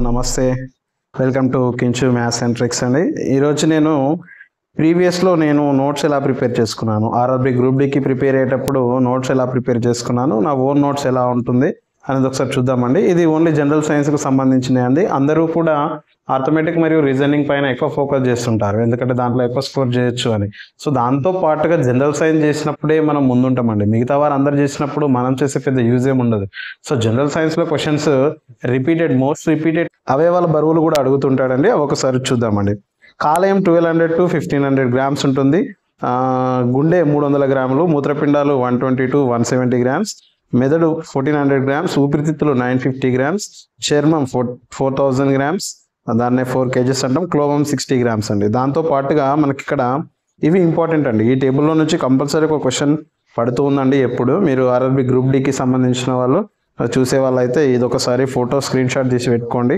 నమస్తే. Welcome to కించు maths and tricks అండి. ఈరోజు నేను ప్రీవియస్లో నోట్స్ ఎలా ప్రిపేర్ చేసుకున్నాను, ఆర్ఆర్బి గ్రూప్ డికి ప్రిపేర్ అయ్యేటప్పుడు నోట్స్ ఎలా ప్రిపేర్ చేసుకున్నాను, నా ఓన్ నోట్స్ ఎలా ఉంటుంది అనేది ఒకసారి చూద్దామండి. ఇది ఓన్లీ జనరల్ సైన్స్కి సంబంధించినవి అండి. అందరూ కూడా ఆర్థమెటిక్ మరియు రీజనింగ్ పైన ఎక్కువ ఫోకస్ చేస్తుంటారు, ఎందుకంటే దాంట్లో ఎక్కువ స్కోర్ చేయొచ్చు అని. సో దాంతో పాటుగా జనరల్ సైన్స్ చేసినప్పుడే మనం ముందుంటామండి. మిగతా వారు అందరు చేసినప్పుడు మనం చేసే పెద్ద యూజ్ ఏమి ఉండదు. సో జనరల్ సైన్స్లో క్వశ్చన్స్ మోస్ట్ రిపీటెడ్ అవయవాల బరువులు కూడా అడుగుతుంటాడండి. అవి ఒకసారి చూద్దామండి. కాలేయం 1200 to 1500 గ్రామ్స్ ఉంటుంది. గుండె 300 గ్రాములు, మూత్రపిండాలు 120 to 170 గ్రామ్స్, మెదడు 1400 గ్రామ్స్, ఊపిరితిత్తులు 950 గ్రామ్స్, చర్మం 4000 గ్రామ్స్, దాన్నే 4 kgs అంటాం, క్లోమం 60 గ్రామ్స్ అండి. దాంతో పాటుగా మనకి ఇక్కడ ఇవి ఇంపార్టెంట్ అండి. ఈ టేబుల్లో నుంచి కంపల్సరీ ఒక క్వశ్చన్ పడుతూ ఉందండి. ఎప్పుడు మీరు ఆర్ఆర్బి గ్రూప్ డికి సంబంధించిన వాళ్ళు చూసే వాళ్ళైతే ఇది ఒకసారి ఫోటో స్క్రీన్ షాట్ తీసి పెట్టుకోండి,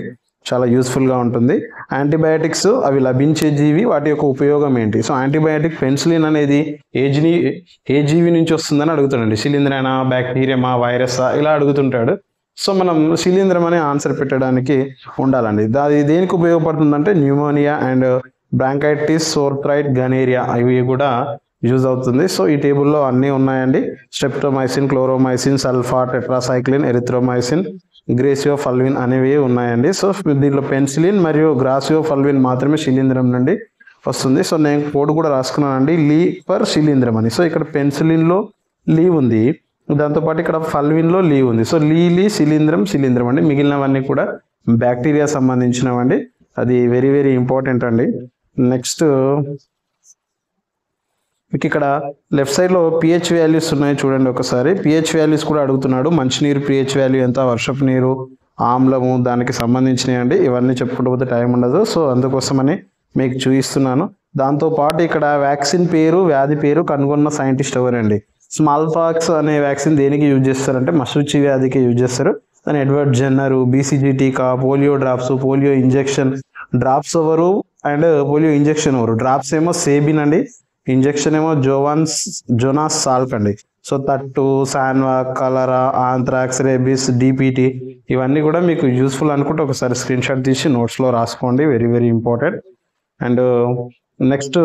చాలా యూస్ఫుల్గా ఉంటుంది. యాంటీబయాటిక్స్ అవి లభించే జీవి, వాటి యొక్క ఉపయోగం ఏంటి? సో యాంటీబయాటిక్ పెన్సిలిన్ అనేది ఏ జీవి నుంచి వస్తుందని అడుగుతాడండి. శిలీంధ్రనా, బ్యాక్టీరియమా, వైరసా, ఇలా అడుగుతుంటాడు. సో మనం శిలీంధ్రం అనే ఆన్సర్ పెట్టడానికి ఉండాలండి. అది దేనికి ఉపయోగపడుతుందంటే న్యూమోనియా అండ్ బ్రాంకైటిస్, సోర్థ్రైట్, గనేరియా ఇవి కూడా యూజ్ అవుతుంది. సో ఈ టేబుల్లో అన్నీ ఉన్నాయండి. స్ట్రెప్టోమైసిన్, క్లోరోమైసిన్, సల్ఫా, టెట్రాసైక్లిన్, ఎరిథ్రోమైసిన్, గ్రేసియోఫల్విన్ అనేవి ఉన్నాయండి. సో దీంట్లో పెన్సిలిన్ మరియు గ్రాసియోఫల్విన్ మాత్రమే శిలీంధ్రం నుండి వస్తుంది. సో నేను కోడ్ కూడా రాసుకున్నానండి, లీ పర్ శిలీంధ్రం అని. సో ఇక్కడ పెన్సిలిన్లో లీ ఉంది, దాంతోపాటు ఇక్కడ ఫల్విన్లో లీ ఉంది. సో శిలీంధ్రం అండి. మిగిలినవన్నీ కూడా బ్యాక్టీరియా సంబంధించినవండి. అది వెరీ వెరీ ఇంపార్టెంట్ అండి. నెక్స్ట్ మీకు ఇక్కడ లెఫ్ట్ సైడ్లో పిహెచ్ వాల్యూస్ ఉన్నాయి చూడండి ఒకసారి. పిహెచ్ వాల్యూస్ కూడా అడుగుతున్నాడు. మంచినీరు పిహెచ్ వాల్యూ ఎంత, వర్షపు నీరు, ఆమ్లము, దానికి సంబంధించినవి అండి. ఇవన్నీ చెప్పుకుంటూ పోతే టైం ఉండదు, సో అందుకోసమని మీకు చూపిస్తున్నాను. దాంతోపాటు ఇక్కడ వ్యాక్సిన్ పేరు, వ్యాధి పేరు కనుగొన్న సైంటిస్ట్ ఎవరండి? స్మాల్ పాక్స్ అనే వ్యాక్సిన్ దేనికి యూజ్ చేస్తారంటే మశూచి వ్యాధికి యూజ్ చేస్తారు. దాని ఎడ్వర్డ్ జెన్నర్, బీసీజీ టీకా, polio drops, polio injection. Drops ఎవరు అండ్ పోలియో ఇంజెక్షన్ ఎవరు? డ్రాప్స్ ఏమో సేబిన్ అండి, ఇంజెక్షన్ ఏమో జోనాస్ సాల్క్ అండి. సో తట్టు, శాన్వా, కలరా, ఆంథ్రాక్స్, రేబిస్, డిపిటి ఇవన్నీ కూడా మీకు యూస్ఫుల్ అనుకుంటే ఒకసారి స్క్రీన్ షాట్ తీసి నోట్స్లో రాసుకోండి, very very important. And next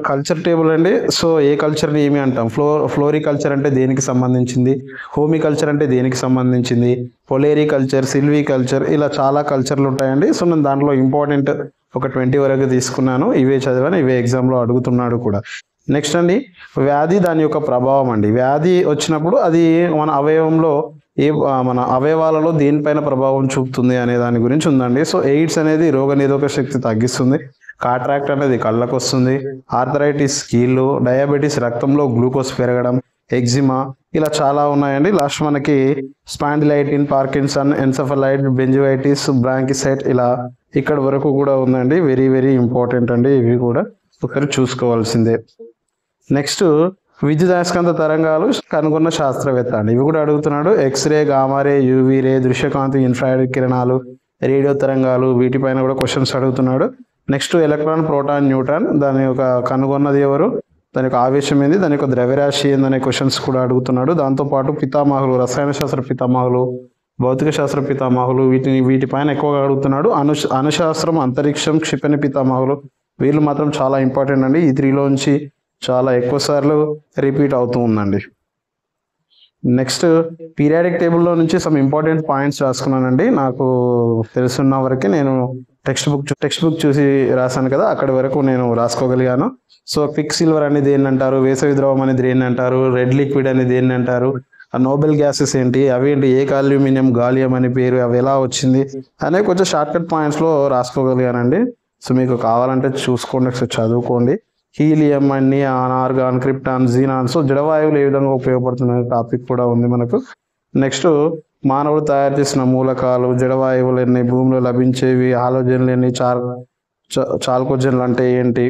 culture table అండి. సో ఏ కల్చర్ని ఏమి అంటాం? ఫ్లోరికల్చర్ అంటే దేనికి సంబంధించింది, హోమికల్చర్ అంటే దేనికి సంబంధించింది, పొలేరీ కల్చర్, సిల్వీ కల్చర్, ఇలా చాలా కల్చర్లు ఉంటాయండి. సో నేను దాంట్లో ఇంపార్టెంట్ ఒక 20 వరకు తీసుకున్నాను. ఇవే చదివాను, ఇవే ఎగ్జామ్లో అడుగుతున్నాడు కూడా. నెక్స్ట్ అండి వ్యాధి, దాని యొక్క ప్రభావం అండి. వ్యాధి వచ్చినప్పుడు అది మన అవయవంలో మన అవయవాలలో దేనిపైన ప్రభావం చూపుతుంది అనే దాని గురించి ఉందండి. సో ఎయిడ్స్ అనేది రోగనిరోధక శక్తి తగ్గిస్తుంది, కాట్రాక్ట్ అనేది కళ్ళకు వస్తుంది, ఆర్థరైటిస్ కీళ్ళు, డయాబెటీస్ రక్తంలో గ్లూకోజ్ పెరగడం, ఎగ్జిమా, ఇలా చాలా ఉన్నాయండి. లాస్ట్ మనకి స్పాండిలైటిన్, పార్కిన్సన్, ఎన్సెఫలైట్, బెంజువైటిస్, బ్రాంకిసైట్, ఇలా ఇక్కడ వరకు కూడా ఉందండి. వెరీ వెరీ ఇంపార్టెంట్ అండి, ఇవి కూడా ఒకరు చూసుకోవాల్సిందే. నెక్స్ట్ విద్యుదయస్కాంత తరంగాలు కనుగొన్న శాస్త్రవేత్త అండి. ఇవి కూడా అడుగుతున్నాడు. ఎక్స్రే, గామారే, యూవీ రే, దృశ్యకాంతి, ఇన్ఫ్రారెడ్ కిరణాలు, రేడియో తరంగాలు, వీటిపైన కూడా క్వశ్చన్స్ అడుగుతున్నాడు. నెక్స్ట్ ఎలక్ట్రాన్, ప్రోటాన్, న్యూట్రాన్, దాని యొక్క కనుగొన్నది ఎవరు, దాని యొక్క ఆవేశం ఏంది, దాని యొక్క ద్రవ్యరాశి ఏందనే క్వశ్చన్స్ కూడా అడుగుతున్నాడు. దాంతోపాటు పితామహులు, రసాయన శాస్త్ర పితామహులు, భౌతిక శాస్త్ర పితామహులు, వీటిపైన ఎక్కువగా అడుగుతున్నాడు. అణుశాస్త్రం, అంతరిక్షం, క్షిపణి పితామహులు, వీళ్ళు మాత్రం చాలా ఇంపార్టెంట్ అండి. ఈ 3లోంచి చాలా ఎక్కువ సార్లు రిపీట్ అవుతూ ఉందండి. నెక్స్ట్ పీరియాడిక్ టేబుల్లో నుంచి సమ్ ఇంపార్టెంట్ పాయింట్స్ రాసుకున్నానండి. నాకు తెలుసున్న వరకు నేను టెక్స్ట్ బుక్ చూసి రాశాను కదా, అక్కడి వరకు నేను రాసుకోగలిగాను. సో క్విక్ సిల్వర్ అనేది దేన్ని అంటారు, వేసవి ద్రవం అనేది దేన్ని అంటారు, రెడ్ లిక్విడ్ అనేది దేన్ని అంటారు, ఆ నోబెల్ గ్యాసెస్ ఏంటి, అవి ఏంటి, ఏ అల్యూమినియం గాలియం అని పేరు, అవి ఎలా వచ్చింది అనే కొంచెం షార్ట్ కట్ పాయింట్స్లో రాసుకోగలిగానండి. సో మీకు కావాలంటే చూసుకోండి, ఒకసారి చదువుకోండి. హీలియం అన్ని, ఆర్గాన్, క్రిప్టాన్, జీనాన్, సో జడవాయువులు ఏ విధంగా ఉపయోగపడుతున్న టాపిక్ కూడా ఉంది మనకు. నెక్స్ట్ మానవుడు తయారు చేసిన మూలకాలు, జడవాయువులు ఎన్ని, భూమిలో లభించేవి, హాలోజన్లు ఎన్ని, చాల్కోజన్లు అంటే ఏంటి,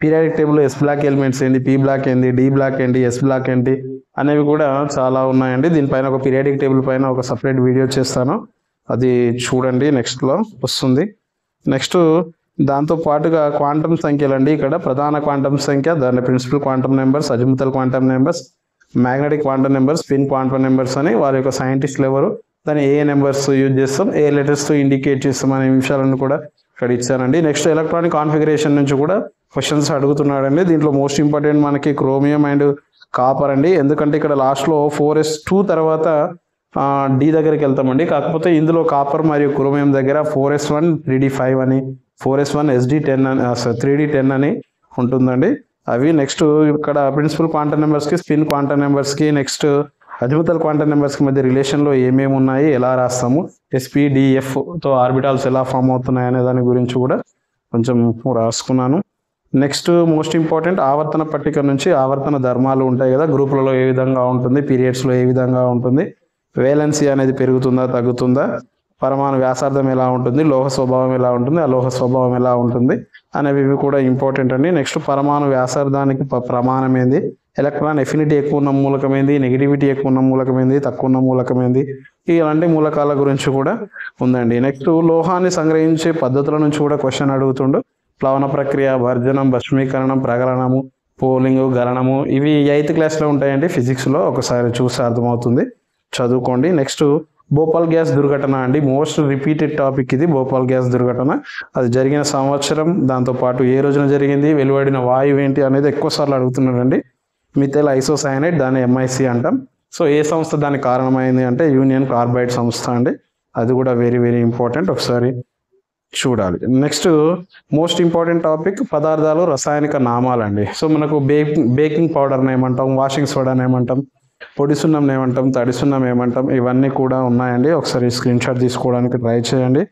periodic table s block elements ఏంటి, పీ బ్లాక్ ఏంటి, డి బ్లాక్ ఏంటి, ఎస్ బ్లాక్ ఏంటి అనేవి కూడా చాలా ఉన్నాయండి. దీనిపైన ఒక పీరియాడిక్ టేబుల్ పైన ఒక సపరేట్ వీడియో చేస్తాను, అది చూడండి, నెక్స్ట్లో వస్తుంది. నెక్స్ట్ దాంతో పాటుగా క్వాంటమ్ సంఖ్యలు అండి. ఇక్కడ ప్రధాన క్వాంటమ్ సంఖ్య, దాని principal quantum numbers, azimuthal quantum numbers, magnetic quantum numbers, spin quantum numbers అని వారి యొక్క సైంటిస్టులు ఎవరు, దాన్ని ఏ నెంబర్స్ యూజ్ చేస్తాం, ఏ లెటర్స్తో ఇండికేట్ చేస్తాం అనే విషయాలను కూడా ఇక్కడ ఇచ్చానండి. నెక్స్ట్ ఎలక్ట్రానిక్ కాన్ఫిగరేషన్ నుంచి కూడా క్వశ్చన్స్ అడుగుతున్నాడండి. దీంట్లో మోస్ట్ ఇంపార్టెంట్ మనకి క్రోమియం అండ్ కాపర్ అండి. ఎందుకంటే ఇక్కడ లాస్ట్లో 4s2 తర్వాత డి దగ్గరికి వెళ్తామండి. కాకపోతే ఇందులో కాపర్ మరియు క్రోమియం దగ్గర 4s1 3d5 అని 4s1 SD10 అని 3d10 అని ఉంటుందండి. అవి నెక్స్ట్ ఇక్కడ ప్రిన్సిపల్ క్వాంటమ్ నెంబర్స్కి, స్పిన్ క్వాంటమ్ నెంబర్స్కి, నెక్స్ట్ అజిముతల్ క్వాంటమ్ నెంబర్స్కి మధ్య రిలేషన్లో ఏమేమి ఉన్నాయి, ఎలా రాస్తాము, SPDFతో ఆర్బిటాల్స్ ఎలా ఫామ్ అవుతున్నాయి అనే దాని గురించి కూడా కొంచెం రాసుకున్నాను. నెక్స్ట్ మోస్ట్ ఇంపార్టెంట్ ఆవర్తన పట్టిక నుంచి ఆవర్తన ధర్మాలు ఉంటాయి కదా, గ్రూపులలో ఏ విధంగా ఉంటుంది, పీరియడ్స్లో ఏ విధంగా ఉంటుంది, వేలెన్సీ అనేది పెరుగుతుందా తగ్గుతుందా, పరమాణు వ్యాసార్థం ఎలా ఉంటుంది, లోహ స్వభావం ఎలా ఉంటుంది, అలోహ స్వభావం ఎలా ఉంటుంది అనేవి కూడా ఇంపార్టెంట్ అండి. నెక్స్ట్ పరమాణు వ్యాసార్థానికి ప్రమాణం ఏంది, ఎలక్ట్రాన్ ఎఫినిటీ ఎక్కువ ఉన్న మూలకం ఏంది, నెగిటివిటీ ఎక్కువ ఉన్న మూలకం ఏంది, తక్కువ ఉన్న మూలకం ఏంది, ఇలాంటి మూలకాల గురించి కూడా ఉందండి. నెక్స్ట్ లోహాన్ని సంగ్రహించే పద్ధతుల నుంచి కూడా క్వశ్చన్ అడుగుతుండు. ప్లవన ప్రక్రియ, భర్జనం, భస్మీకరణం, ప్రగలనము, పోలింగ్, గలనము, ఇవి 8th క్లాస్లో ఉంటాయండి. ఫిజిక్స్లో ఒకసారి చూస్తే అర్థమవుతుంది, చదువుకోండి. నెక్స్ట్ భోపాల్ గ్యాస్ దుర్ఘటన అండి, మోస్ట్ రిపీటెడ్ టాపిక్ ఇది. భోపాల్ గ్యాస్ దుర్ఘటన, అది జరిగిన సంవత్సరం, దాంతోపాటు ఏ రోజున జరిగింది, వెలువడిన వాయువు ఏంటి అనేది ఎక్కువ సార్లు అడుగుతున్నాడండి. మిథైల్ ఐసోసైనైడ్, దాన్ని MIC అంటాం. సో ఏ సంస్థ దానికి కారణమైంది అంటే యూనియన్ కార్బైడ్ సంస్థ అండి. అది కూడా వెరీ వెరీ ఇంపార్టెంట్, ఒకసారి చూడాలి. నెక్స్ట్ మోస్ట్ ఇంపార్టెంట్ టాపిక్ పదార్థాలు రసాయనిక నామాలండి. సో మనకు బేకింగ్ పౌడర్ని ఏమంటాం, వాషింగ్ సోడాని ఏమంటాం, పొడి సున్నం ఏమంటాం, తడి సున్నం ఏమంటాం, ఇవన్నీ కూడా ఉన్నాయండి. ఒకసారి స్క్రీన్ షాట్ తీసుకోవడానికి ట్రై చేయండి.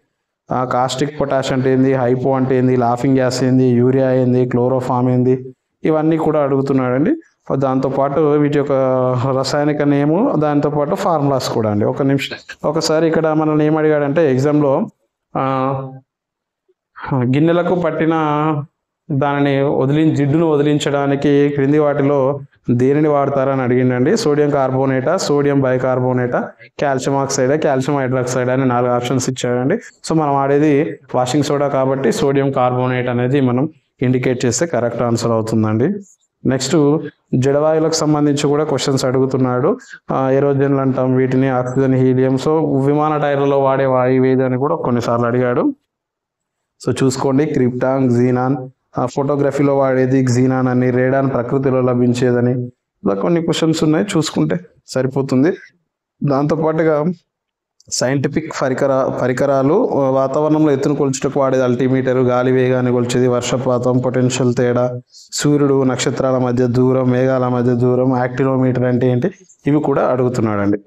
కాస్టిక్ పొటాష్ అంటే ఏంది, హైపో అంటే ఏంది, లాఫింగ్ గ్యాస్ ఏంది, యూరియా ఏంది, క్లోరోఫామ్ ఏంది, ఇవన్నీ కూడా అడుగుతున్నాడండి. దాంతోపాటు వీటి యొక్క రసాయనిక నేము, దాంతోపాటు ఫార్ములాస్ కూడా అండి. ఒక నిమిషం, ఒకసారి ఇక్కడ మనల్ని ఏం అడిగాడంటే ఎగ్జామ్లో గిన్నెలకు పట్టిన దానిని జిడ్డును వదిలించడానికి క్రింది వాటిలో దేనిని వాడతారని అడిగిండండి. సోడియం కార్బోనేటా, సోడియం బైకార్బోనేటా, కాల్షియం ఆక్సైడా, కాల్షియం హైడ్రాక్సైడ్ అని 4 ఆప్షన్స్ ఇచ్చాడండి. సో మనం వాడేది వాషింగ్ సోడా కాబట్టి సోడియం కార్బోనేట్ అనేది మనం ఇండికేట్ చేస్తే కరెక్ట్ ఆన్సర్ అవుతుందండి. నెక్స్ట్ జడవాయువులకు సంబంధించి కూడా క్వశ్చన్స్ అడుగుతున్నాడు. ఏరోజన్లు అంటాం వీటిని, ఆక్సిజన్, హీలియం. సో విమాన టైర్లలో వాడే వాయువు ఏది అని కూడా కొన్నిసార్లు అడిగాడు. సో చూసుకోండి, క్రిప్టాన్, జీనాన్, ఫోటోగ్రఫీలో వాడేది xenon అని, రేడాన్ ప్రకృతిలో లభించేదని, ఇలా కొన్ని క్వశ్చన్స్ ఉన్నాయి, చూసుకుంటే సరిపోతుంది. దాంతోపాటుగా సైంటిఫిక్ పరికరాలు, వాతావరణంలో ఎత్తును కొలుచుటకు వాడేది అల్టిమీటర్, గాలి వేగాన్ని కొలిచేది, వర్షపాతం, పొటెన్షియల్ తేడా, సూర్యుడు, నక్షత్రాల మధ్య దూరం, మేఘాల మధ్య దూరం, యాక్టిలోమీటర్ అంటే ఏంటి, ఇవి కూడా అడుగుతున్నాడండి.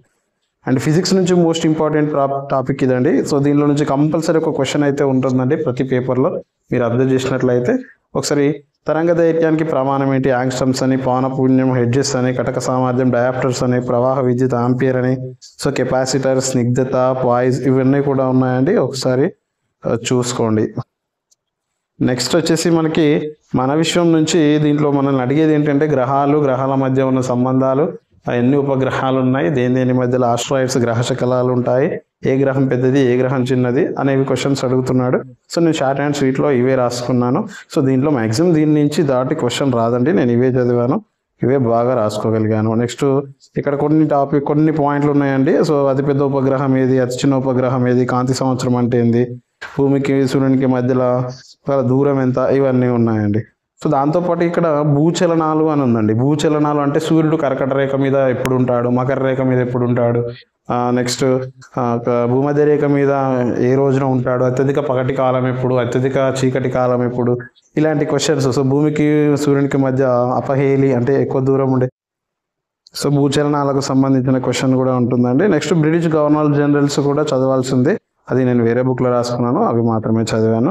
అండ్ ఫిజిక్స్ నుంచి మోస్ట్ ఇంపార్టెంట్ టాపిక్ ఇదండి. సో దీనిలో నుంచి కంపల్సరీ ఒక క్వశ్చన్ అయితే ఉంటుందండి ప్రతి పేపర్లో, మీరు అబ్జర్వ్ చేసినట్లయితే. ఒకసారి తరంగ దైర్ఘ్యానికి ప్రమాణం ఏంటి, యాంగ్స్టమ్స్ అని, పౌనఃపున్యం, హెడ్జెస్ అని, కటక సామర్థ్యం, డయాప్టర్స్ అని, ప్రవాహ విద్యుత్ ఆంపియర్ అని, సో కెపాసిటర్, స్నిగ్ధత, పాయిజ్, ఇవన్నీ కూడా ఉన్నాయండి, ఒకసారి చూసుకోండి. నెక్స్ట్ వచ్చేసి మనకి మన విశ్వం నుంచి దీంట్లో మనల్ని అడిగేది ఏంటంటే గ్రహాల మధ్య ఉన్న సంబంధాలు, ఎన్ని ఉపగ్రహాలు ఉన్నాయి, దేని మధ్యలో ఆస్ట్రాయిడ్స్, గ్రహ శకలాలు ఉంటాయి, ఏ గ్రహం పెద్దది, ఏ గ్రహం చిన్నది అనేవి క్వశ్చన్స్ అడుగుతున్నాడు. సో నేను షార్ట్ అండ్ స్వీట్లో ఇవే రాసుకున్నాను. సో దీంట్లో మ్యాక్సిమం దీని నుంచి దాటి క్వశ్చన్ రాదండి, నేను ఇవే చదివాను, ఇవే బాగా రాసుకోగలిగాను. నెక్స్ట్ ఇక్కడ కొన్ని పాయింట్లు ఉన్నాయండి. సో అతిపెద్ద ఉపగ్రహం ఏది, అతి చిన్న ఉపగ్రహం ఏది, కాంతి సంవత్సరం అంటే ఏంది, భూమికి సూర్యునికి మధ్యలో దూరం ఎంత, ఇవన్నీ ఉన్నాయండి. సో దాంతోపాటు ఇక్కడ భూచలనాలు అని ఉందండి. భూచలనాలు అంటే సూర్యుడు కర్కట రేఖ మీద ఎప్పుడు ఉంటాడు, మకర రేఖ మీద ఎప్పుడు ఉంటాడు, నెక్స్ట్ భూమధ్య రేఖ మీద ఏ రోజున ఉంటాడు, అత్యధిక పగటి కాలం ఎప్పుడు, అత్యధిక చీకటి కాలం ఎప్పుడు, ఇలాంటి క్వశ్చన్స్. సో భూమికి సూర్యునికి మధ్య అపహేలి అంటే ఎక్కువ దూరం ఉండే, సో భూచలనాలకు సంబంధించిన క్వశ్చన్ కూడా ఉంటుందండి. నెక్స్ట్ బ్రిటిష్ గవర్నర్ జనరల్స్ కూడా చదవాల్సిందే, అది నేను వేరే బుక్లో రాసుకున్నాను, అవి మాత్రమే చదివాను.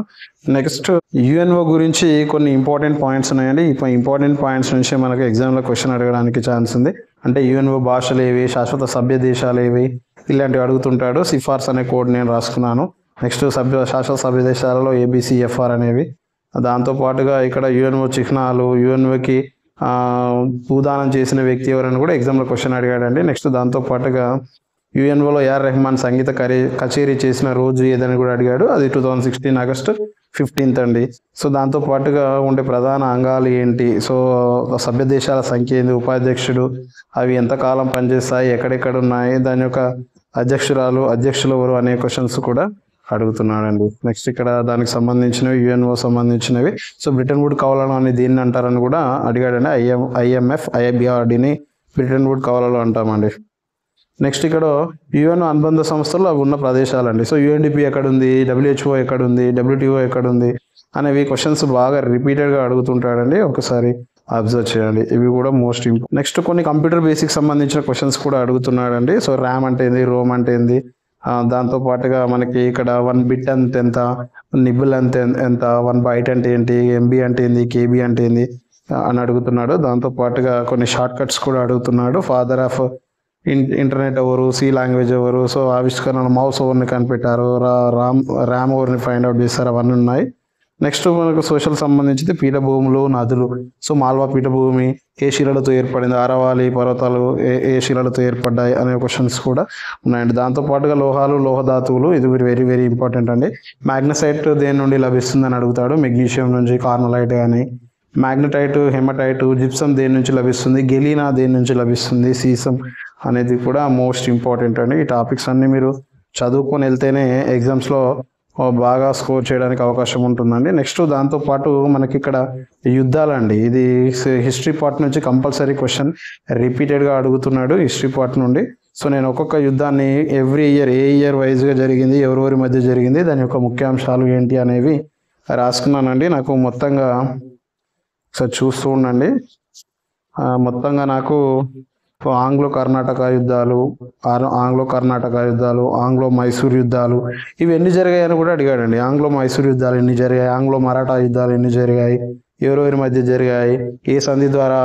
నెక్స్ట్ UNO గురించి కొన్ని ఇంపార్టెంట్ పాయింట్స్ ఉన్నాయండి. ఈ ఇంపార్టెంట్ పాయింట్స్ నుంచి మనకు ఎగ్జామ్లో క్వశ్చన్ అడగడానికి ఛాన్స్ ఉంది. అంటే UNO భాషలు ఏవి, శాశ్వత సభ్య దేశాలు ఏవి, ఇలాంటివి అడుగుతుంటాడు. సిఫార్స్ అనే కోడ్ నేను రాసుకున్నాను. నెక్స్ట్ శాశ్వత సభ్య దేశాలలో ABCFR అనేవి. దాంతోపాటుగా ఇక్కడ UNO చిహ్నాలు, UNOకి భూదానం చేసిన వ్యక్తి ఎవరని కూడా ఎగ్జామ్లో క్వశ్చన్ అడిగాడండి. నెక్స్ట్ దాంతోపాటుగా UNOలో AR రెహమాన్ సంగీత కచేరీ చేసిన రోజు ఏదని కూడా అడిగాడు, అది 2016 ఆగస్టు 15 అండి. సో దాంతోపాటుగా ఉండే ప్రధాన అంగాలు ఏంటి, సో సభ్య దేశాల సంఖ్య ఏంది, ఉపాధ్యక్షుడు, అవి ఎంతకాలం పనిచేస్తాయి, ఎక్కడెక్కడ ఉన్నాయి, దాని యొక్క అధ్యక్షులు ఎవరు అనే క్వశ్చన్స్ కూడా అడుగుతున్నాడండి. నెక్స్ట్ ఇక్కడ దానికి సంబంధించినవి యుఎన్ఓ సంబంధించినవి. సో బ్రిటన్ వుడ్ కవలలు అని దీన్ని అంటారని కూడా అడిగాడండి. IMF IBRDని బ్రిటన్ వుడ్ కవలలు అంటామండి. నెక్స్ట్ ఇక్కడ యుఎన్ అనుబంధ సంస్థలు అవి ఉన్న ప్రదేశాలండి. సో UNDP ఎక్కడుంది, WHO ఎక్కడుంది, WTO ఎక్కడుంది అనేవి క్వశ్చన్స్ బాగా రిపీటెడ్గా అడుగుతుంటాడండి. ఒకసారి అబ్జర్వ్ చేయండి, ఇవి కూడా మోస్ట్ ఇంపార్టెంట్. నెక్స్ట్ కొన్ని కంప్యూటర్ బేసిక్ సంబంధించిన క్వశ్చన్స్ కూడా అడుగుతున్నాడండి. సో ర్యామ్ అంటే ఏంది, రోమ్ అంటే ఏంది, దాంతో పాటుగా మనకి ఇక్కడ 1 బిట్ అంటే ఎంత, నిబుల్ అంటే ఎంత, 1 బైట్ అంటే ఏంటి, MB అంటే ఏంది, KB అంటే ఏంది అని అడుగుతున్నాడు. దాంతో పాటుగా కొన్ని షార్ట్ కట్స్ కూడా అడుగుతున్నాడు. ఫాదర్ ఆఫ్ ఇంటర్నెట్ ఎవరు, C లాంగ్వేజ్ ఎవరు, సో ఆవిష్కరణ మౌస్ ఎవరిని కనిపెట్టారు, ర్యామ్ ఎవరిని ఫైండ్ అవుట్ చేస్తారు, అవన్నీ ఉన్నాయి. నెక్స్ట్ మనకు సోషల్ సంబంధించి పీఠభూములు, నదులు. సో మాల్వా పీఠభూమి ఏ శిలలతో ఏర్పడింది, అరవాలి పర్వతాలు ఏ శిలలతో ఏర్పడ్డాయి అనే క్వశ్చన్స్ కూడా ఉన్నాయండి. దాంతో పాటుగా లోహాలు, లోహధాతువులు, ఇది వెరీ వెరీ ఇంపార్టెంట్ అండి. మ్యాగ్నసైట్ దేని నుండి లభిస్తుందని అడుగుతాడు. మెగ్నీషియం నుంచి, కార్నలైట్ కానీ. మ్యాగ్నటైట్, హెమటైట్, జిప్సం దేని నుంచి లభిస్తుంది, గెలీనా దేని నుంచి లభిస్తుంది, సీసం అనేది కూడా మోస్ట్ ఇంపార్టెంట్ అండి. ఈ టాపిక్స్ అన్ని మీరు చదువుకొని వెళ్తేనే ఎగ్జామ్స్లో బాగా స్కోర్ చేయడానికి అవకాశం ఉంటుందండి. నెక్స్ట్ దాంతోపాటు మనకి ఇక్కడ యుద్ధాలండి. ఇది హిస్టరీ పార్ట్ నుంచి కంపల్సరీ క్వశ్చన్ రిపీటెడ్గా అడుగుతున్నాడు హిస్టరీ పార్ట్ నుండి. సో నేను ఒక్కొక్క యుద్ధాన్ని ఎవ్రీ ఇయర్ ఏ ఇయర్ వైజ్గా జరిగింది, ఎవరెవరి మధ్య జరిగింది, దాని యొక్క ముఖ్యాంశాలు ఏంటి అనేవి రాసుకున్నానండి. నాకు మొత్తంగా ఒకసారి చూస్తూ ఉండండి. మొత్తంగా నాకు ఆంగ్లో కర్ణాటక యుద్ధాలు, ఆంగ్లో మైసూర్ యుద్ధాలు ఇవి ఎన్ని జరిగాయని కూడా అడిగాడండి. ఆంగ్లో మైసూర్ యుద్ధాలు ఎన్ని జరిగాయి, ఆంగ్లో మరాఠా యుద్ధాలు ఎన్ని జరిగాయి, ఎవరెవరి మధ్య జరిగాయి, ఏ సంధి ద్వారా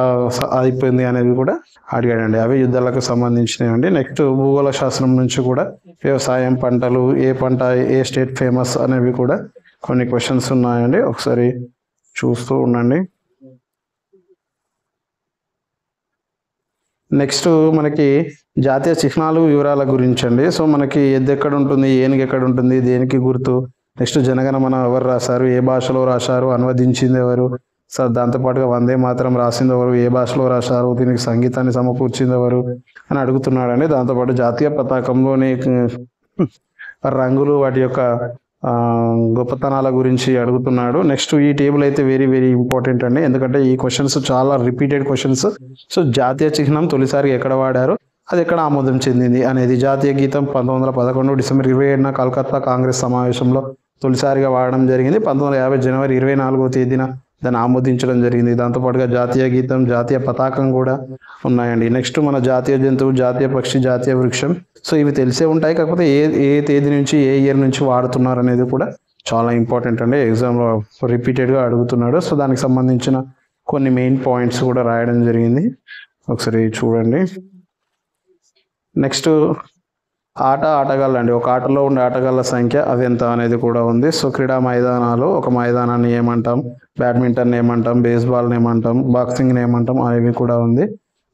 అయిపోయింది అనేది కూడా అడిగాడండి. అవి యుద్ధాలకు సంబంధించినవి అండి. నెక్స్ట్ భూగోళ శాస్త్రం నుంచి కూడా వ్యవసాయం, పంటలు, ఏ పంట ఏ స్టేట్ ఫేమస్ అనేవి కూడా కొన్ని క్వశ్చన్స్ ఉన్నాయండి. ఒకసారి చూస్తూ ఉండండి. నెక్స్ట్ మనకి జాతీయ చిహ్నాలు వివరాల గురించి అండి. సో మనకి ఎద్దు ఎక్కడ ఉంటుంది, ఏనుగు ఎక్కడ ఉంటుంది, దేనికి గుర్తు. నెక్స్ట్ జనగణమన ఎవరు రాశారు, ఏ భాషలో రాశారు, అనువదించింది ఎవరు. సో దాంతోపాటుగా వందే మాతరం రాసింది ఎవరు, ఏ భాషలో రాశారు, దీనికి సంగీతాన్ని సమకూర్చింది ఎవరు అని అడుగుతున్నాడండి. దాంతోపాటు జాతీయ పతాకంలోని రంగులు, వాటి యొక్క గొప్పతనాల గురించి అడుగుతున్నాడు. నెక్స్ట్ ఈ టేబుల్ అయితే వెరీ వెరీ ఇంపార్టెంట్ అండి, ఎందుకంటే ఈ క్వశ్చన్స్ చాలా రిపీటెడ్ క్వశ్చన్స్. సో జాతీయ చిహ్నం తొలిసారి ఎక్కడ వాడారు, అది ఎక్కడ ఆమోదం చెందింది అనేది. జాతీయ గీతం 1911 డిసెంబర్ 27న కలకత్తా కాంగ్రెస్ సమావేశంలో తొలిసారిగా వాడడం జరిగింది. 1950 జనవరి 24వ తేదీన దాన్ని ఆమోదించడం జరిగింది. దాంతోపాటుగా జాతీయ గీతం, జాతీయ పతాకం కూడా ఉన్నాయండి. నెక్స్ట్ మన జాతీయ జంతువు, జాతీయ పక్షి, జాతీయ వృక్షం. సో ఇవి తెలిసే ఉంటాయి, కాకపోతే ఏ తేదీ నుంచి ఏ ఇయర్ నుంచి వాడుతున్నారు అనేది కూడా చాలా ఇంపార్టెంట్ అండి. ఎగ్జామ్లో రిపీటెడ్గా అడుగుతున్నాడు. సో దానికి సంబంధించిన కొన్ని మెయిన్ పాయింట్స్ కూడా రాయడం జరిగింది, ఒకసారి చూడండి. నెక్స్ట్ ఆటగాళ్ళు అండి. ఒక ఆటలో ఉండే ఆటగాళ్ళ సంఖ్య అది ఎంత అనేది కూడా ఉంది. సో క్రీడా మైదానాలు, ఒక మైదానాన్ని ఏమంటాం, బ్యాడ్మింటన్ ఏమంటాం, బేస్బాల్ని ఏమంటాం, బాక్సింగ్ని ఏమంటాం అనేవి కూడా ఉంది.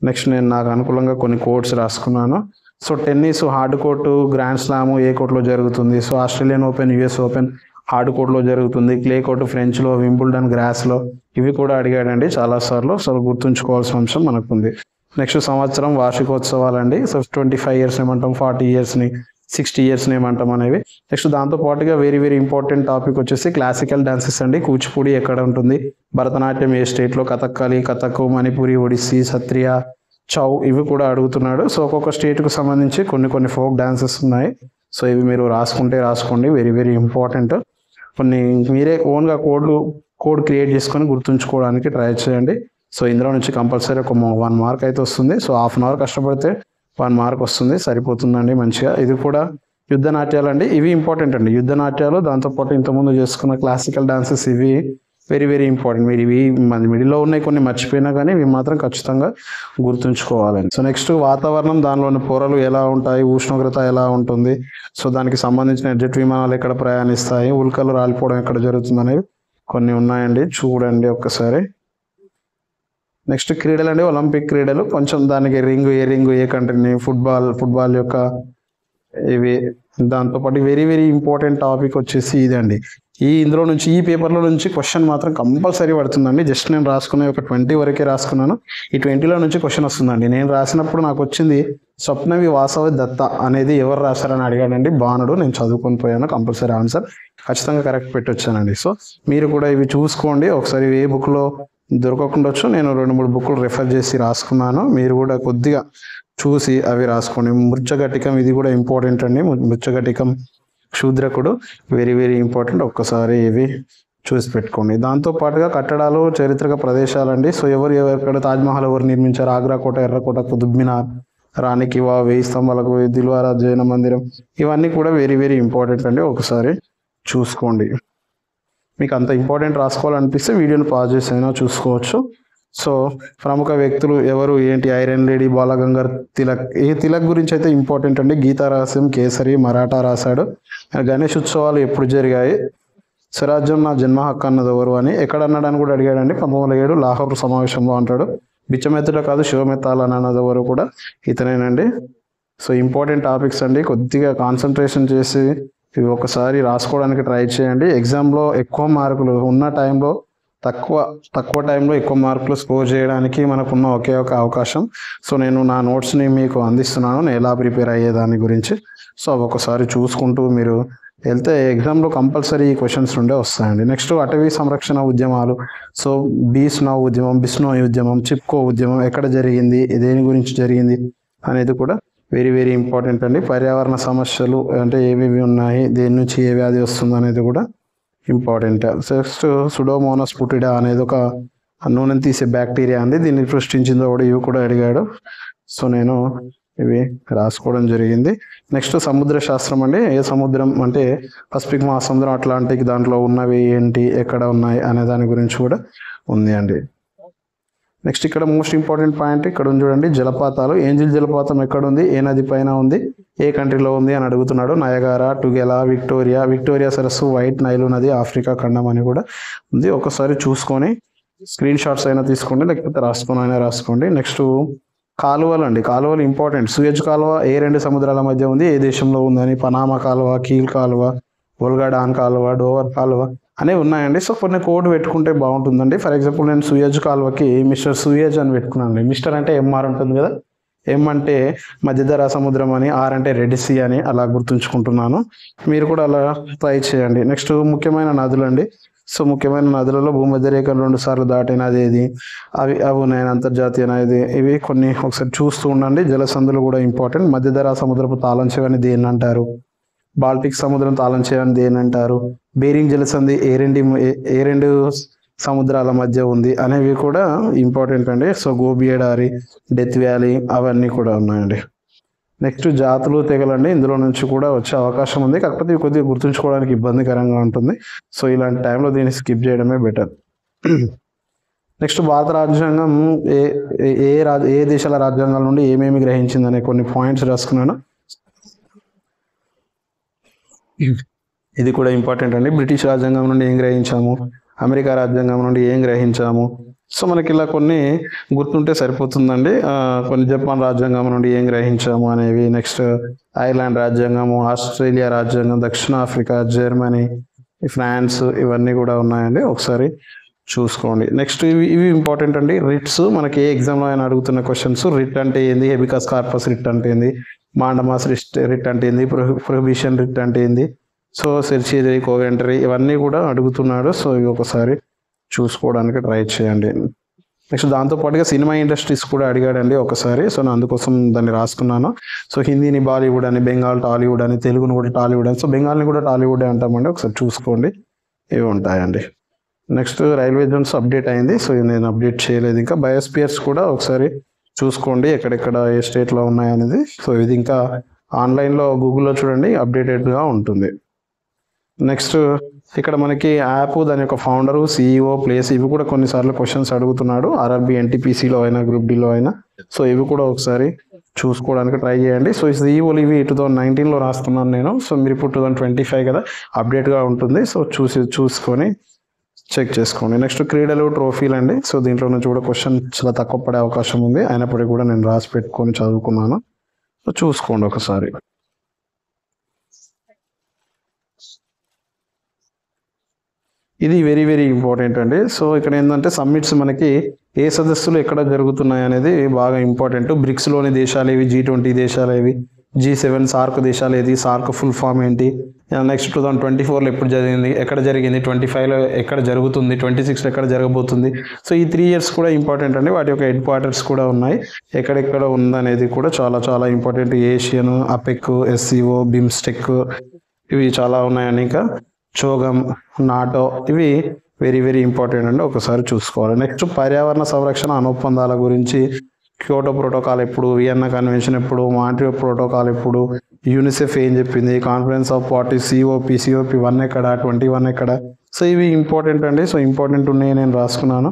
నెక్స్ట్ నేను నాకు అనుకూలంగా కొన్ని కోర్ట్స్ రాసుకున్నాను. So tennis hard court, grand slam ఏ కోర్టులో జరుగుతుంది. So Australian open, US open hard కోర్టులో జరుగుతుంది. క్లే కోర్టు ఫ్రెంచ్లో, వింబుల్డన్ గ్రాస్లో. ఇవి కూడా అడిగాడండి చాలాసార్లు. సో గుర్తుంచుకోవాల్సిన అంశం మనకుంది. నెక్స్ట్ సంవత్సరం వార్షికోత్సవాలండి. సో 25 ఇయర్స్ ఏమంటాం, 40 ఇయర్స్ని, 60 ఇయర్స్ని ఏమంటాం అనేవి. నెక్స్ట్ దాంతోపాటుగా వెరీ వెరీ ఇంపార్టెంట్ టాపిక్ వచ్చేసి క్లాసికల్ డాన్సెస్ అండి. కూచిపూడి ఎక్కడ ఉంటుంది, భరతనాట్యం ఏ స్టేట్లో, కథక్కలి, కథక్, మణిపురి, ఒడిస్సీ, సత్రియ, చౌ ఇవి కూడా అడుగుతున్నాడు. సో ఒక్కొక్క స్టేట్కు సంబంధించి కొన్ని ఫోక్ డాన్సెస్ ఉన్నాయి. సో ఇవి మీరు రాసుకోండి, వెరీ వెరీ ఇంపార్టెంట్. కొన్ని మీరే ఓన్గా కోడ్ క్రియేట్ చేసుకొని గుర్తుంచుకోవడానికి ట్రై చేయండి. సో ఇందులో నుంచి కంపల్సరీ ఒక 1 మార్క్ అయితే వస్తుంది. సో ½ అవర్ కష్టపడితే 1 మార్క్ వస్తుంది, సరిపోతుందండి మంచిగా. ఇది కూడా యుద్ధ నాట్యాలు అండి, ఇవి ఇంపార్టెంట్ అండి. యుద్ధ నాట్యాలు, దాంతోపాటు ఇంతకుముందు చేసుకున్న క్లాసికల్ డాన్సెస్, ఇవి వెరీ వెరీ ఇంపార్టెంట్. మీరు ఇవి మన మిడిల్లో ఉన్నాయి, కొన్ని మర్చిపోయినా కానీ ఇవి మాత్రం ఖచ్చితంగా గుర్తుంచుకోవాలండి. సో నెక్స్ట్ వాతావరణం, దానిలోని పొరలు ఎలా ఉంటాయి, ఉష్ణోగ్రత ఎలా ఉంటుంది, సో దానికి సంబంధించిన జెట్ విమానాలు ఎక్కడ ప్రయాణిస్తాయి, ఉల్కలు రాలిపోవడం ఎక్కడ జరుగుతుంది అనేవి కొన్ని ఉన్నాయండి, చూడండి ఒక్కసారి. నెక్స్ట్ క్రీడలు అండి, ఒలింపిక్ క్రీడలు. కొంచెం దానికి ఏ కంట్రీని, ఫుట్బాల్ యొక్క ఇవి. దాంతోపాటు వెరీ వెరీ ఇంపార్టెంట్ టాపిక్ వచ్చేసి ఇదండి, ఇందులో నుంచి ఈ పేపర్లో నుంచి క్వశ్చన్ మాత్రం కంపల్సరీ పడుతుందండి. జస్ట్ నేను రాసుకునే ఒక 20 వరకే రాసుకున్నాను. ఈ 20లో నుంచి క్వశ్చన్ వస్తుందండి. నేను రాసినప్పుడు నాకు వచ్చింది స్వప్నవి వాసవి దత్త అనేది ఎవరు రాశారని అడిగాడండి బాణుడు. నేను చదువుకొని పోయాను, కంపల్సరీ ఆన్సర్ ఖచ్చితంగా కరెక్ట్ పెట్టి వచ్చానండి. సో మీరు కూడా ఇవి చూసుకోండి ఒకసారి. ఏ బుక్లో దొరకకుండొచ్చు, నేను 2-3 బుక్లు రెఫర్ చేసి రాసుకున్నాను. మీరు కూడా కొద్దిగా చూసి అవి రాసుకోండి. మృచ్చఘటికం ఇది కూడా ఇంపార్టెంట్ అండి. మృచ్చఘటికం, శూద్రకుడు వెరీ వెరీ ఇంపార్టెంట్. ఒక్కసారి ఇవి చూసి పెట్టుకోండి. దాంతో పాటుగా కట్టడాలు, చారిత్రక ప్రదేశాలండి. సో ఎక్కడ తాజ్మహల్ ఎవరు నిర్మించారు, ఆగ్రా కోట, ఎర్రకోట, కుతుబ్ మినార్, రాణికి వావ్, 1000 స్తంభాలకు, దిల్వారా జైన మందిరం, ఇవన్నీ కూడా వెరీ వెరీ ఇంపార్టెంట్ అండి. ఒకసారి చూసుకోండి. మీకు అంత ఇంపార్టెంట్ రాసుకోవాలనిపిస్తే వీడియోని పాజ్ చేసి అయినా చూసుకోవచ్చు. సో ప్రముఖ వ్యక్తులు ఎవరు ఏంటి, ఐరన్ లేడీ, బాలగంగాధర్ తిలక్. ఈ తిలక్ గురించి అయితే ఇంపార్టెంట్ అండి. గీతా రహస్యం, కేసరి, మరాఠా రాశాడు. గణేష్ ఉత్సవాలు ఎప్పుడు జరిగాయి, స్వరాజ్యం నా జన్మ హక్కు అన్నది ఎవరు అని ఎక్కడ అన్నాడని కూడా అడిగాడండి. 1907 లాహోర్ సమావేశంలో అంటాడు. బిచ్చమెత్తుట కాదు శివమెత్తాలని అన్నది ఎవరు కూడా ఇతనేనండి. సో ఇంపార్టెంట్ టాపిక్స్ అండి. కొద్దిగా కాన్సన్ట్రేషన్ చేసి ఇవి ఒకసారి రాసుకోవడానికి ట్రై చేయండి. ఎగ్జామ్లో ఎక్కువ మార్కులు ఉన్న టైంలో తక్కువ టైంలో ఎక్కువ మార్కులు స్కోర్ చేయడానికి మనకున్న ఒకే ఒక అవకాశం. సో నేను నా నోట్స్ని మీకు అందిస్తున్నాను, నేను ఎలా ప్రిపేర్ అయ్యేదాని గురించి. సో అవి ఒకసారి చూసుకుంటూ మీరు వెళ్తే ఎగ్జామ్లో కంపల్సరీ ఈ క్వశ్చన్స్ నుండే వస్తాయండి. నెక్స్ట్ అటవీ సంరక్షణ ఉద్యమాలు. సో బీస్నో ఉద్యమం, బిస్నోయ్ ఉద్యమం, చిప్కో ఉద్యమం ఎక్కడ జరిగింది, దేని గురించి జరిగింది అనేది కూడా వెరీ వెరీ ఇంపార్టెంట్ అండి. పర్యావరణ సమస్యలు అంటే ఏమేమి ఉన్నాయి, దేని నుంచి ఏ వ్యాధి వస్తుంది అనేది కూడా ఇంపార్టెంట్. నెక్స్ట్ సుడోమోనాస్ పుటిడా అనేది ఒక నూనెను తీసే బ్యాక్టీరియా అండి. దీన్ని సృష్టించిందో కూడా ఇవి కూడా అడిగాడు. సో నేను ఇవి రాసుకోవడం జరిగింది. నెక్స్ట్ సముద్ర శాస్త్రం అండి. ఏ సముద్రం అంటే పసిఫిక్ మహాసముద్రం, అట్లాంటిక్, దాంట్లో ఉన్నవి ఏంటి, ఎక్కడ ఉన్నాయి అనే దాని గురించి కూడా ఉంది అండి. నెక్స్ట్ ఇక్కడ మోస్ట్ ఇంపార్టెంట్ పాయింట్ ఇక్కడ ఉంది చూడండి, జలపాతాలు. ఏంజిల్ జలపాతం ఎక్కడ ఉంది, ఏ నది పైన ఉంది, ఏ కంట్రీలో ఉంది అని అడుగుతున్నాడు. నయగారా, టుగెలా, విక్టోరియా సరస్సు, వైట్ నైలు నది, ఆఫ్రికా ఖండం అని కూడా ఉంది. ఒకసారి చూసుకొని స్క్రీన్ షాట్స్ అయినా తీసుకోండి, లేకపోతే రాసుకోండి. నెక్స్ట్ కాలువలు అండి. కాలువలు ఇంపార్టెంట్. సూయజ్ కాలువ ఏ 2 సముద్రాల మధ్య ఉంది, ఏ దేశంలో ఉందని. పనామా కాలువ, కీల్ కాలువ, వోల్గా డాన్ కాలువ, డోవర్ కాలువ అనేవి ఉన్నాయండి. సో కొన్ని కోడ్ పెట్టుకుంటే బాగుంటుందండి. ఫర్ ఎగ్జాంపుల్ నేను సూయజ్ కాలువకి మిస్టర్ సూయజ్ అని పెట్టుకున్నాను. మిస్టర్ అంటే ఎంఆర్ ఉంటుంది కదా, ఎం అంటే మధ్యధరా సముద్రం అని, ఆర్ అంటే రెడ్ సీ అని అలా గుర్తుంచుకుంటున్నాను. మీరు కూడా అలా ట్రై చేయండి. నెక్స్ట్ ముఖ్యమైన నదులు అండి. సో ముఖ్యమైన నదులలో భూమధ్య రేఖను 2 సార్లు దాటిన నది ఏది, అవి ఉన్నాయని అంతర్జాతీయ నది. ఇవి కొన్ని ఒకసారి చూస్తూ ఉండండి. జలసంధులు కూడా ఇంపార్టెంట్. మధ్యధరా సముద్రపు తాళం చెవి దేన్ని అంటారు, బాల్టిక్ సముద్రం తాళం చెవి దేన్ని అంటారు, బేరింగ్ జలసంధి ఏ రెండు సముద్రాల మధ్య ఉంది అనేవి కూడా ఇంపార్టెంట్ అండి. సో గోబి ఎడారి, డెత్ వ్యాలీ అవన్నీ కూడా ఉన్నాయండి. నెక్స్ట్ జాతులు, తెగలండి. ఇందులో నుంచి కూడా వచ్చే అవకాశం ఉంది, కాకపోతే ఇవి కొద్దిగా గుర్తుంచుకోవడానికి ఇబ్బందికరంగా ఉంటుంది. సో ఇలాంటి టైంలో దీన్ని స్కిప్ చేయడమే బెటర్. నెక్స్ట్ భారత రాజ్యాంగం ఏ దేశాల రాజ్యాంగాల నుండి ఏమేమి గ్రహించిందనే కొన్ని పాయింట్స్ రాసుకున్నాను. ఇది కూడా ఇంపార్టెంట్ అండి. బ్రిటిష్ రాజ్యాంగం నుండి ఏం గ్రహించాము, అమెరికా రాజ్యాంగం నుండి ఏం గ్రహించాము. సో మనకి ఇలా కొన్ని గుర్తుంటే సరిపోతుందండి. కొన్ని జపాన్ రాజ్యాంగం నుండి ఏం గ్రహించాము అనేవి. నెక్స్ట్ ఐర్లాండ్ రాజ్యాంగము, ఆస్ట్రేలియా రాజ్యాంగం, దక్షిణాఫ్రికా, జర్మనీ, ఫ్రాన్స్ ఇవన్నీ కూడా ఉన్నాయండి. ఒకసారి చూసుకోండి. నెక్స్ట్ ఇవి ఇంపార్టెంట్ అండి. రిట్స్ మనకి ఏ ఎగ్జామ్లో అయినా అడుగుతున్న క్వశ్చన్స్. రిట్ అంటే ఏంది, హెబికస్ కార్పస్ రిట్ అంటే ఏంది, మాండమాస్ రిట్ అంటే ఏంది, ప్రొహిబిషన్ రిట్ అంటే ఏంది, సో సెర్చియరీ, కోవెంటరీ ఇవన్నీ కూడా అడుగుతున్నాడు. సో ఇవి ఒకసారి చూసుకోవడానికి ట్రై చేయండి. నెక్స్ట్ దాంతోపాటుగా సినిమా ఇండస్ట్రీస్ కూడా అడిగాడండి ఒకసారి. సో నేను అందుకోసం దాన్ని రాసుకున్నాను. సో హిందీని బాలీవుడ్ అని, బెంగాల్ టాలీవుడ్ అని, తెలుగుని కూడా టాలీవుడ్ అని. సో బెంగాల్ని కూడా టాలీవుడ్ అంటామండి. ఒకసారి చూసుకోండి, ఇవి ఉంటాయండి. నెక్స్ట్ రైల్వే జోన్స్ అప్డేట్ అయింది. సో నేను అప్డేట్ చేయలేదు ఇంకా. బయోస్పియర్స్ కూడా ఒకసారి చూసుకోండి, ఎక్కడెక్కడ ఏ స్టేట్లో ఉన్నాయనేది. సో ఇది ఇంకా ఆన్లైన్లో గూగుల్లో చూడండి, అప్డేటెడ్గా ఉంటుంది. నెక్స్ట్ ఇక్కడ మనకి యాప్, దాని యొక్క ఫౌండరు, సిఇఓ, ప్లేస్ ఇవి కూడా కొన్నిసార్లు క్వశ్చన్స్ అడుగుతున్నాడు. ఆర్ఆర్బి, ఎన్టీపీసీలో అయినా, గ్రూప్ డిలో అయినా. సో ఇవి కూడా ఒకసారి చూసుకోవడానికి ట్రై చేయండి. సో ఈ సిఇఓలు ఇవి 2019లో రాస్తున్నాను నేను. సో మీరు ఇప్పుడు 2025 కదా, అప్డేట్గా ఉంటుంది. సో చూసుకొని చెక్ చేసుకోండి. నెక్స్ట్ క్రీడలు, ట్రోఫీలు అండి. సో దీంట్లో నుంచి కూడా క్వశ్చన్ చాలా తక్కువ పడే అవకాశం ఉంది. అయినప్పటికీ కూడా నేను రాసి పెట్టుకొని చదువుకున్నాను. సో చూసుకోండి ఒకసారి. ఇది వెరీ వెరీ ఇంపార్టెంట్ అండి. సో ఇక్కడ ఏంటంటే సమ్మిట్స్ మనకి ఏ సదస్సులు ఎక్కడ జరుగుతున్నాయి అనేది బాగా ఇంపార్టెంట్. బ్రిక్స్లోని దేశాలు ఏవి, G20 దేశాలు ఏవి, G7 సార్క్ దేశాలు ఏది, సార్క్ ఫుల్ ఫామ్ ఏంటి, నెక్స్ట్ 2024లో ఎప్పుడు జరిగింది, ఎక్కడ జరిగింది, 25లో ఎక్కడ జరుగుతుంది, 26లో ఎక్కడ జరగబోతుంది. సో ఈ 3 ఇయర్స్ కూడా ఇంపార్టెంట్ అండి. వాటి యొక్క హెడ్ క్వార్టర్స్ కూడా ఉన్నాయి, ఎక్కడెక్కడ ఉందనేది కూడా చాలా చాలా important. Asian, APEC, SCO, BIMSTEC ఇవి చాలా ఉన్నాయండి. ఇంకా చోగం, నాటో ఇవి వెరీ వెరీ ఇంపార్టెంట్ అండి, ఒకసారి చూసుకోవాలి. నెక్స్ట్ పర్యావరణ సంరక్షణ అనొప్పందాల గురించి క్యోటో ప్రోటోకాల్ ఎప్పుడు, వియన్నా కన్వెన్షన్ ఎప్పుడు, మాంట్రియల్ ప్రోటోకాల్ ఎప్పుడు, యూనిసెఫ్ ఏం చెప్పింది, కాన్ఫరెన్స్ ఆఫ్ పార్టీస్, COP 1 ఎక్కడ, 21 ఎక్కడ. సో ఇవి ఇంపార్టెంట్ అండి. సో ఇంపార్టెంట్ ఉన్నాయి, నేను రాసుకున్నాను.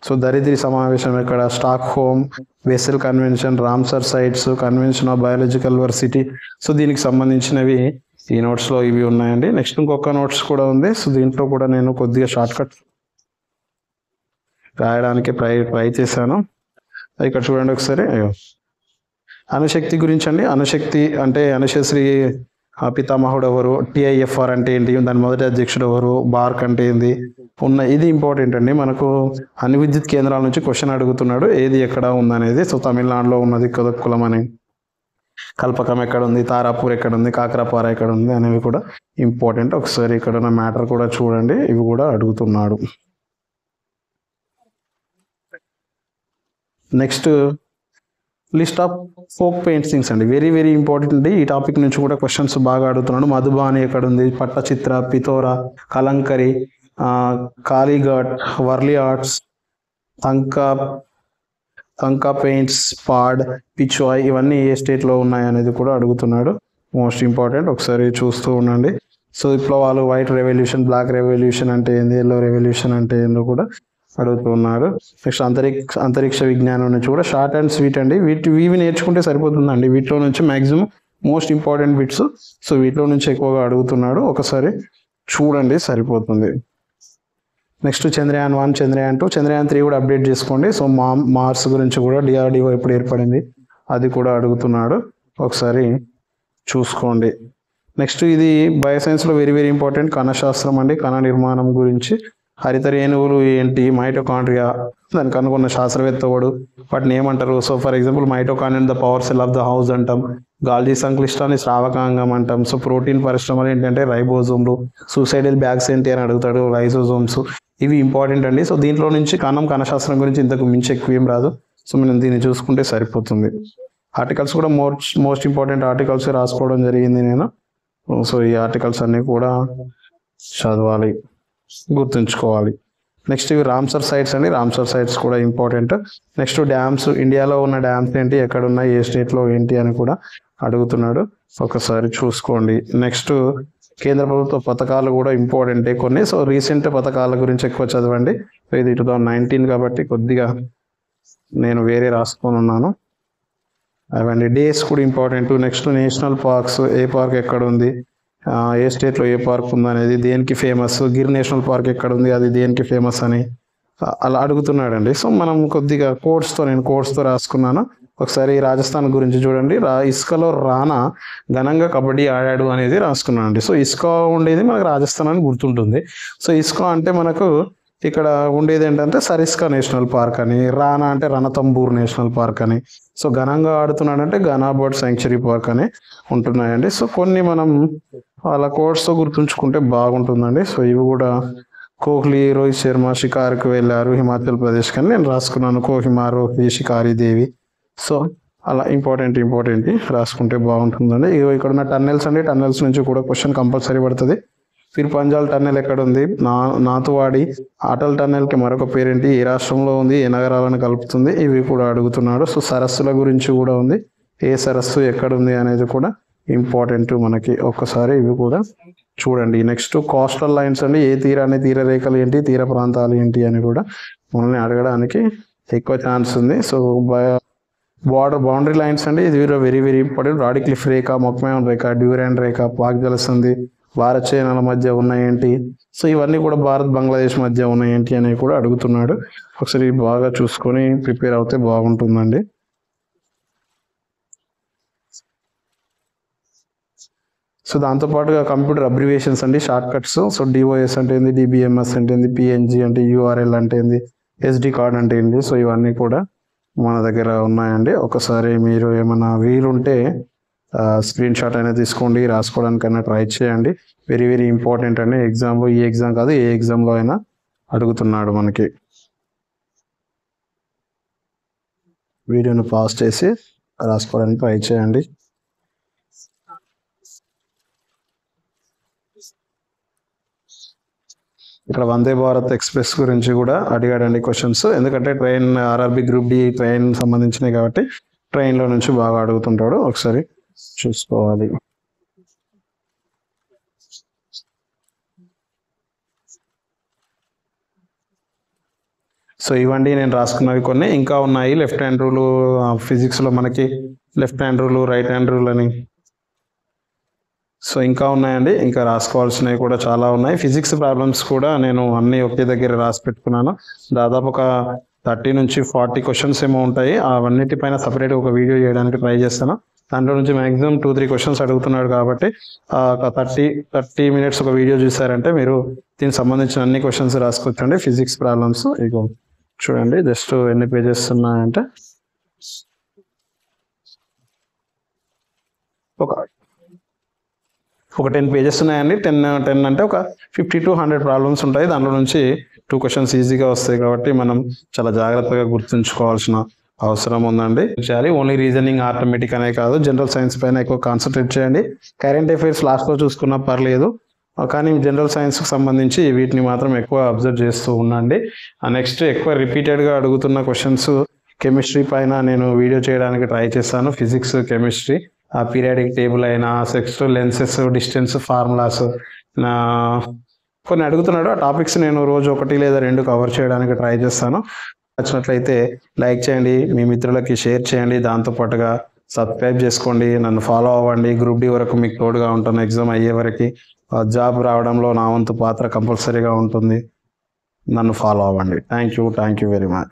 సో దరిద్రి సమావేశం ఎక్కడ, Stockholm, Basel convention, Ramsar sites, convention of biological diversity. So దీనికి సంబంధించినవి ఈ నోట్స్లో ఇవి ఉన్నాయండి. నెక్స్ట్ ఇంకొక నోట్స్ కూడా ఉంది. సో దీంట్లో కూడా నేను కొద్దిగా షార్ట్ కట్ రాయడానికి ట్రై చేశాను. ఇక్కడ చూడండి ఒకసారి. అణుశక్తి గురించి అండి. అణుశక్తి అంటే అణుశశ్రీ పితామహుడు ఎవరు, TIFR అంటే ఏంటి, దాని మొదటి అధ్యక్షుడు ఎవరు, బార్క్ అంటే ఏంది ఇది ఇంపార్టెంట్ అండి. మనకు అణు విద్యుత్ కేంద్రాల నుంచి క్వశ్చన్ అడుగుతున్నాడు, ఏది ఎక్కడ ఉందనేది. సో తమిళనాడులో ఉన్నది కుదక్కులం అని, కల్పకం ఎక్కడ ఉంది, తారాపూర్ ఎక్కడ ఉంది, కాకరాపార ఎక్కడ ఉంది అనేవి కూడా ఇంపార్టెంట్. ఒకసారి ఇక్కడ ఉన్న మ్యాటర్ కూడా చూడండి, ఇవి కూడా అడుగుతున్నాడు. Next list of folk paintings అండి, వెరీ వెరీ ఇంపార్టెంట్ అండి. ఈ టాపిక్ నుంచి కూడా క్వశ్చన్స్ బాగా అడుగుతున్నాడు. మధుబాని ఎక్కడ ఉంది, పట్టచిత్ర, పితోరా, కలంకరి, కాళీఘాట్, వర్లీ ఆర్ట్స్, తంకా పెయింట్స్, పాడ్, పిచ్వాయ్ ఇవన్నీ ఏ స్టేట్లో ఉన్నాయి అనేది కూడా అడుగుతున్నాడు. మోస్ట్ ఇంపార్టెంట్, ఒకసారి చూస్తూ ఉండండి. సో విప్లవాలు, వైట్ రెవల్యూషన్, బ్లాక్ రెవల్యూషన్ అంటే ఏంది, ఎల్లో రెవల్యూషన్ అంటే ఏందో కూడా అడుగుతున్నాడు. నెక్స్ట్ అంతరిక్ష విజ్ఞానం నుంచి కూడా షార్ట్ అండ్ స్వీట్ అండి. ఇవి నేర్చుకుంటే సరిపోతుందండి. వీటిలో నుంచి maximum most important bits. So వీటిలో నుంచి ఎక్కువగా అడుగుతున్నాడు, ఒకసారి చూడండి సరిపోతుంది. నెక్స్ట్ చంద్రయాన్ 1, చంద్రయాన్ 2, చంద్రయాన్ 3 కూడా అప్డేట్ చేసుకోండి. సో మార్స్ గురించి కూడా DRDO ఎప్పుడు ఏర్పడింది అది కూడా అడుగుతున్నాడు, ఒకసారి చూసుకోండి. నెక్స్ట్ ఇది బయోసైన్స్లో వెరీ వెరీ ఇంపార్టెంట్, కణశాస్త్రం అండి. కణ నిర్మాణం గురించి, హరిత రేణువులు ఏంటి, మైటోకాండ్రియా దానికి కనుగొన్న శాస్త్రవేత్త వాడు, వాటిని ఏమంటారు. So for example mitochondria the power cell of the house అంటాం, గాల్జీ సంక్లిష్టాన్ని శ్రావకాంగం అంటాం. సో ప్రోటీన్ పరిశ్రమలు ఏంటంటే రైబోజోమ్లు, సూసైడల్ బ్యాగ్స్ ఏంటి అని అడుగుతాడు, లైసోజోమ్స్. ఇవి ఇంపార్టెంట్ అండి. సో దీంట్లో నుంచి కణశాస్త్రం గురించి ఇంతకు మించి ఎక్కువ ఏం రాదు. సో మనం దీన్ని చూసుకుంటే సరిపోతుంది. ఆర్టికల్స్ కూడా మోస్ట్ ఇంపార్టెంట్ ఆర్టికల్స్ రాసుకోవడం జరిగింది నేను. సో ఈ ఆర్టికల్స్ అన్నీ కూడా చదవాలి, గుర్తుంచుకోవాలి. నెక్స్ట్ ఇవి రామ్సర్ సైట్స్ అండి. రామ్సర్ సైట్స్ కూడా ఇంపార్టెంట్. నెక్స్ట్ డ్యామ్స్, ఇండియాలో ఉన్న డ్యామ్స్ ఏంటి, ఎక్కడ ఉన్నాయి, ఏ స్టేట్లో ఏంటి అని కూడా అడుగుతున్నాడు, ఒకసారి చూసుకోండి. నెక్స్ట్ కేంద్ర ప్రభుత్వ పథకాలు కూడా ఇంపార్టెంటే కొన్ని. సో రీసెంట్ పథకాల గురించి ఎక్కువ చదవండి. సో ఇది 2019 కాబట్టి కొద్దిగా నేను వేరే రాసుకొని ఉన్నాను. అవండి డేస్ కూడా ఇంపార్టెంట్. నెక్స్ట్ నేషనల్ పార్క్స్, ఏ పార్క్ ఎక్కడ ఉంది, ఏ స్టేట్లో ఏ పార్క్ ఉందనేది, దేనికి ఫేమస్, గిర్ నేషనల్ పార్క్ ఎక్కడ ఉంది, అది దేనికి ఫేమస్ అని అలా అడుగుతున్నాడండి. సో మనం కొద్దిగా నేను కోడ్స్తో రాసుకున్నాను. ఒకసారి రాజస్థాన్ గురించి చూడండి. ఇసుకలో రానా ఘనంగా కబడ్డీ ఆడాడు అనేది రాసుకున్నాను అండి. సో ఇసుక ఉండేది మనకు రాజస్థాన్ అని గుర్తుంటుంది. సో ఇసుక అంటే మనకు ఇక్కడ ఉండేది ఏంటంటే సరిస్కా నేషనల్ పార్క్ అని, రానా అంటే రణతంబూర్ నేషనల్ పార్క్ అని. సో ఘనంగా ఆడుతున్నాడంటే ఘనా బర్డ్ శాంక్చురీ పార్క్ అని ఉంటున్నాయండి. సో కొన్ని మనం అలా కోడ్స్తో గుర్తుంచుకుంటే బాగుంటుందండి. సో ఇవి కూడా కోహ్లీ, రోహిత్ శర్మ షికారుకు వెళ్ళారు హిమాచల్ ప్రదేశ్ అని నేను రాసుకున్నాను. కోహిమా, రోహి, షికారి దేవి. సో అలా ఇంపార్టెంట్ రాసుకుంటే బాగుంటుందండి. ఇక్కడ ఉన్న టన్నెల్స్ అండి, టన్నెల్స్ నుంచి కూడా క్వశ్చన్ కంపల్సరీ పడుతుంది. పిర్పంజాల్ టన్నెల్ ఎక్కడ ఉంది, నాతువాడి అటల్ టన్నెల్కి మరొక పేరేంటి, ఏ రాష్ట్రంలో ఉంది, ఏ నగరాలను కలుపుతుంది, ఇవి కూడా అడుగుతున్నాడు. సో సరస్సుల గురించి కూడా ఉంది, ఏ సరస్సు ఎక్కడ ఉంది అనేది కూడా ఇంపార్టెంట్ మనకి, ఒక్కసారి ఇవి కూడా చూడండి. నెక్స్ట్ కోస్టల్ లైన్స్ అండి, ఏ తీరరేఖలు ఏంటి, తీర ప్రాంతాలు ఏంటి అని కూడా మనల్ని అడగడానికి ఎక్కువ ఛాన్స్ ఉంది. సో బౌండరీ లైన్స్ అండి, ఇది వెరీ వెరీ ఇంపార్టెంట్. రాడిక్లిఫ్ రేఖ, మొక్మయాన్ రేఖ, డ్యూరాండ్ రేఖ, పాక్ జలసంధి, భారత్ చైనాల మధ్య ఉన్నాయేంటి. సో ఇవన్నీ కూడా భారత్ బంగ్లాదేశ్ మధ్య ఉన్నాయేంటి అనేవి కూడా అడుగుతున్నాడు. ఒకసారి బాగా చూసుకొని ప్రిపేర్ అవుతే బాగుంటుందండి. సో దాంతోపాటుగా కంప్యూటర్ అబ్రివేషన్స్ అండి, షార్ట్ కట్స్. సో డిఓఎస్ అంటే ఏంది, డిబిఎంఎస్ అంటే ఏంది, పిఎన్జి అంటే యూఆర్ఎల్ అంటే ఏంది, ఎస్డి కార్డ్ అంటే ఏంది. సో ఇవన్నీ కూడా మన దగ్గర ఉన్నాయండి. ఒకసారి మీరు ఏమైనా వీలుంటే స్క్రీన్ షాట్ అనేది తీసుకోండి, రాసుకోవడానికైనా ట్రై చేయండి. వెరీ వెరీ ఇంపార్టెంట్ అండి. ఎగ్జామ్లో, ఈ ఎగ్జామ్ కాదు ఏ ఎగ్జామ్లో అయినా అడుగుతున్నాడు మనకి. వీడియోను పాజ్ చేసి రాసుకోవడానికి ట్రై చేయండి. ఇక్కడ వందే భారత్ ఎక్స్ప్రెస్ గురించి కూడా అడిగాడండి క్వశ్చన్స్. ఎందుకంటే train RRB group D train సంబంధించినవి కాబట్టి ట్రైన్లో నుంచి బాగా అడుగుతుంటాడు. ఒకసారి చూసుకోవాలి. సో ఇవండి నేను రాసుకున్నవి కొన్ని. ఇంకా ఉన్నాయి లెఫ్ట్ హ్యాండ్ రూల్, ఫిజిక్స్లో మనకి left hand rule, right hand rule అని. సో ఇంకా ఉన్నాయండి, ఇంకా రాసుకోవాల్సినవి కూడా చాలా ఉన్నాయి. ఫిజిక్స్ ప్రాబ్లమ్స్ కూడా నేను అన్నీ ఒకే దగ్గర రాసి పెట్టుకున్నాను. దాదాపు ఒక 30 నుంచి 40 క్వశ్చన్స్ ఏమో ఉంటాయి. అవన్నిటిపైన సపరేట్గా ఒక వీడియో చేయడానికి ట్రై చేస్తాను. దాంట్లో నుంచి మ్యాక్సిమం 2-3 క్వశ్చన్స్ అడుగుతున్నాడు కాబట్టి ఒక 30 మినిట్స్ ఒక వీడియో చూసారంటే మీరు దీనికి సంబంధించిన అన్ని క్వశ్చన్స్ రాసుకోవచ్చండి. ఫిజిక్స్ ప్రాబ్లమ్స్ ఇగో చూడండి, జస్ట్ ఎన్ని పేజెస్ ఉన్నాయంటే ఒక 10 పేజెస్ ఉన్నాయండి. 10 అంటే ఒక 50 to 100 ప్రాబ్లమ్స్ ఉంటాయి. దాంట్లో నుంచి 2 క్వశ్చన్స్ ఈజీగా వస్తాయి కాబట్టి మనం చాలా జాగ్రత్తగా గుర్తుంచుకోవాల్సిన అవసరం ఉందండి. చేయాలి ఓన్లీ రీజనింగ్, ఆర్థమెటిక్ అనే కాదు, జనరల్ సైన్స్ పైన ఎక్కువ కాన్సన్ట్రేట్ చేయండి. కరెంట్ అఫైర్స్ లాస్ట్లో చూసుకున్నా పర్లేదు, కానీ జనరల్ సైన్స్కి సంబంధించి వీటిని మాత్రం ఎక్కువ అబ్జర్వ్ చేస్తూ ఉండండి. నెక్స్ట్ ఎక్కువ రిపీటెడ్గా అడుగుతున్న క్వశ్చన్స్ కెమిస్ట్రీ పైన నేను వీడియో చేయడానికి ట్రై చేస్తాను. ఫిజిక్స్, కెమిస్ట్రీ, పీరియాడిక్ టేబుల్ అయినా, సెక్స్, లెన్సెస్, డిస్టెన్స్, ఫార్ములాస్ కొన్ని అడుగుతున్నాడు. ఆ టాపిక్స్ నేను రోజు 1 లేదా 2 కవర్ చేయడానికి ట్రై చేస్తాను. నచ్చినట్లయితే లైక్ చేయండి, మీ మిత్రులకి షేర్ చేయండి, దాంతోపాటుగా సబ్స్క్రైబ్ చేసుకోండి, నన్ను ఫాలో అవ్వండి. గ్రూప్ డి వరకు మీకు తోడుగా ఉంటాను. ఎగ్జామ్ అయ్యే వరకు జాబ్ రావడంలో నా వంతు పాత్ర కంపల్సరీగా ఉంటుంది. నన్ను ఫాలో అవ్వండి. Thank you very much.